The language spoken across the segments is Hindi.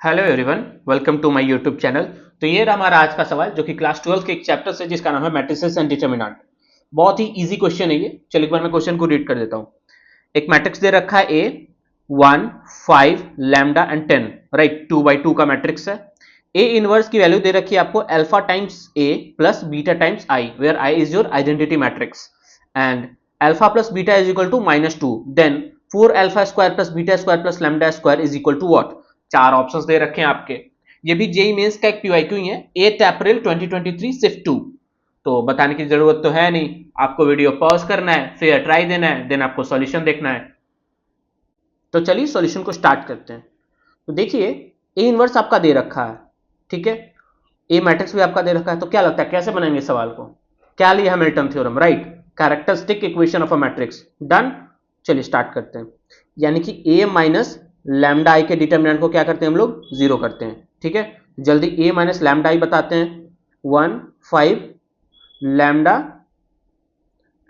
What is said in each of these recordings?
Hello everyone, welcome to my YouTube channel. तो ये रहा हमारा आज का सवाल जो कि क्लास 12 के एक चैप्टर से जिसका नाम है मैट्रिसेस एंड डिटरमिनेंट। बहुत ही इजी क्वेश्चन है ये। चलिए एक बार मैं क्वेश्चन को रीड कर देता हूँ। एक मैट्रिक्स दे रखा है ए 1 5 लैम्डा एंड 10, राइट। 2 by 2 का मैट्रिक्स है। ए इनवर्स की वैल्यू दे रखी है आपको alpha times A plus beta times I, where I is your identity matrix and alpha plus beta is equal to -2, then 4 alpha square plus beta square plus lambda square is equal to what. चार ऑप्शंस दे रखे हैं आपके। ये भी जेई मेंस का एक पीवाईक्यू ही है, 8 अप्रैल 2023 शिफ्ट 2। तो बताने की जरूरत तो है नहीं, आपको वीडियो पॉज करना है, फिर ट्राई देना है, देन आपको सॉल्यूशन देखना है। तो चलिए सॉल्यूशन को स्टार्ट करते हैं। तो देखिए ए इनवर्स आपका दे रखा है, ठीक है। ए मैट्रिक्स भी आपका दे रखा है। तो क्या लगता है कैसे बनाएंगे सवाल को? क्या लिया Hamilton theorem, right. Characteristic equation of a matrix, done. चलिए स्टार्ट करते हैं। यानी कि ए माइनस लैम्डा आई के डिटर्मिनेंट को क्या करते हैं हम लोग? जीरो करते हैं, ठीक है। जल्दी ए माइनस लैम्डा आई बताते हैं। 1 5 लैम्डा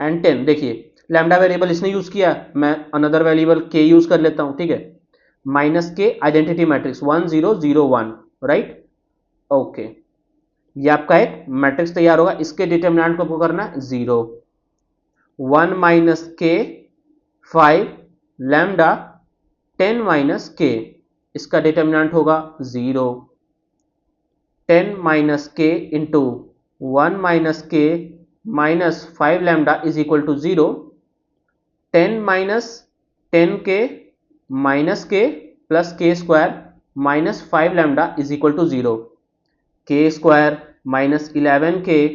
एंड 10। देखिए लैम्डा वेरिएबल इसने यूज किया, मैं अनदर वेरिएबल के यूज कर लेता हूं, ठीक है। माइनस के आइडेंटिटी मैट्रिक्स 1 0 0 1, राइट। ओके, ये आपका एक मैट्रिक्स तैयार होगा। इसके डिटर्मिनेंट को आपको करना है 0 1 माइनस के 5 लैम्डा 10 माइनस के, इसका डिटर्मिनेंट होगा 0 10 minus k into 1 minus k minus 5 lambda is equal to 0 10 minus 10 k minus k plus k square minus 5 lambda is equal to 0 k square minus 11 k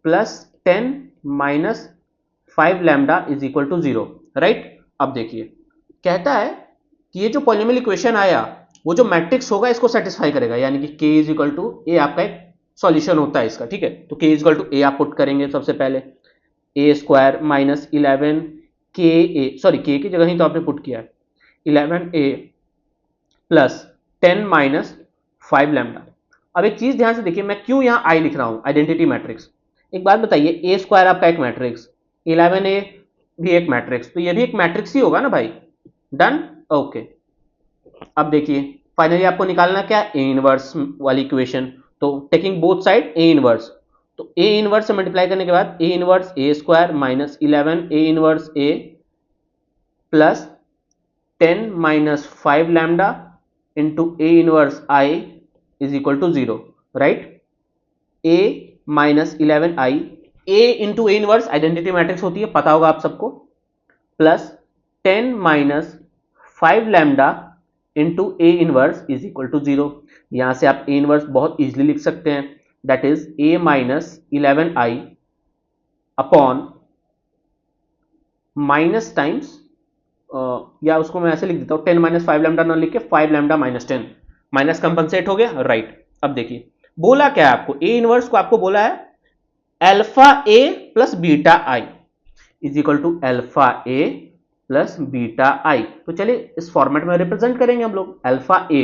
plus 10 minus 5 lambda is equal to 0, right. अब देखिए कहता है कि ये जो पॉलिनोमियल इक्वेशन आया वो जो मैट्रिक्स होगा इसको सेटिस्फाई करेगा, यानी कि k इज इक्वल टू ए आपका एक सॉल्यूशन होता है इसका, ठीक है। तो k इज इक्वल टू ए आप पुट करेंगे सबसे पहले। ए स्क्वायर माइनस 11 के ए, सॉरी के की जगह ही तो आपने पुट किया है, 11 ए प्लस 10 माइनस 5 लैम्डा। अब एक चीज ध्यान से देखिए, मैं क्यों यहाँ आई लिख रहा हूँ, आइडेंटिटी मैट्रिक्स। एक बात बताइए, ए स्क्वायर आपका एक मैट्रिक्स, 11 ए भी एक मैट्रिक्स, तो ये भी एक मैट्रिक्स ही होगा ना भाई, डन। ओके, अब देखिए फाइनली आपको निकालना क्या, ए इनवर्स वाली इक्वेशन। तो taking both side A inverse, तो ए इनवर्स से मल्टीप्लाई करने के बाद A inverse A square minus 11 A inverse A plus 10 minus 5 lambda into A inverse I is equal to 0, right. A minus 11 I, A into A inverse identity matrix होती है, पता होगा आप सबको, plus 10 minus 5 lambda into A inverse is equal to 0। यहां से आप ए इनवर्स बहुत इजीली लिख सकते हैं, that is a minus 11 I upon minus times, या उसको मैं ऐसे लिख देता हूं 10 माइनस 5 लैम्डा ना लिख के 5 लैम्डा माइनस 10, माइनस कंपनसेट हो गया, राइट। अब देखिए बोला क्या है आपको, ए इनवर्स को आपको बोला है alpha a plus beta i is equal to alpha a plus beta i. तो चलिए इस फॉर्मेट में रिप्रेजेंट करेंगे हम लोग। अल्फा ए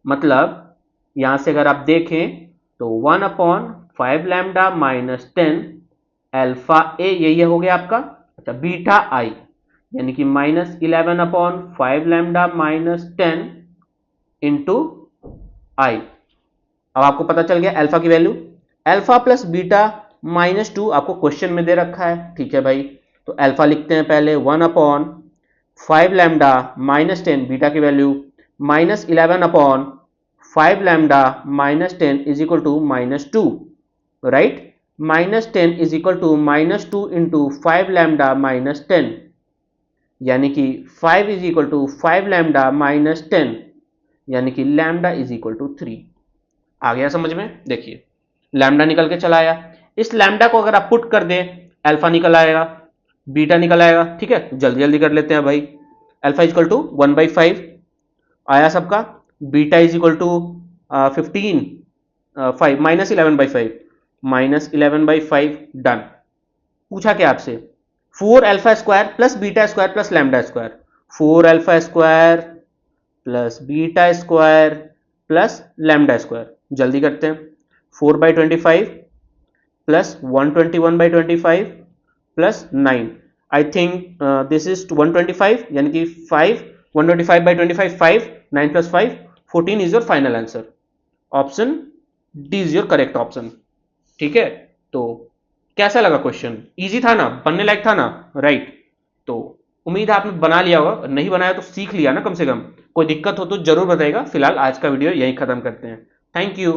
मतलब यहां से अगर आप देखें तो 1 upon 5 lambda minus 10 alpha a, यही हो गया आपका। अच्छा, बीटा आई यानी कि minus 11 upon 5 lambda minus 10 into i. अब आपको पता चल गया अल्फा की वैल्यू, अल्फा प्लस बीटा -2 आपको क्वेश्चन में दे रखा है, ठीक है भाई। तो अल्फा लिखते हैं पहले 1 अपॉन 5 लैम्डा माइनस 10, बीटा की value minus 11 upon 5 lambda minus 10 is equal to -2, right. Minus 10 is equal to -2 into 5 lambda minus 10, यानी कि 5 is equal to 5 lambda minus 10, यानी कि लैम्डा इज इक्वल टू 3। आ गया समझ में? देखिए लैम्डा निकल के चला आया। इस लैम्डा को अगर आप पुट कर दें, अल्फा निकल आएगा, बीटा निकल आएगा, ठीक है। जल्दी जल्दी कर लेते हैं भाई। अल्फा इज इक्वल टू 1/5 आया सबका, beta is equal to 15 5 -11/5 -11/5, done. पूछा क्या आपसे, 4 alpha square plus beta square plus lambda square, 4 alpha square plus beta square plus lambda square. जल्दी करते हैं, 4/25 plus 121/25 plus 9, I think this is 125, यानी कि 5 125/25 5 9 plus 5 14 is your final answer. Option D is your correct option. ठीक है, तो कैसा लगा क्वेश्चन? इजी था ना, बनने लायक था ना? राइट। तो उम्मीद है आपने बना लिया होगा, नहीं बनाया तो सीख लिया ना कम से कम। कोई दिक्कत हो तो जरूर बताइएगा। फिलहाल आज का वीडियो यहीं खत्म करते हैं। Thank you.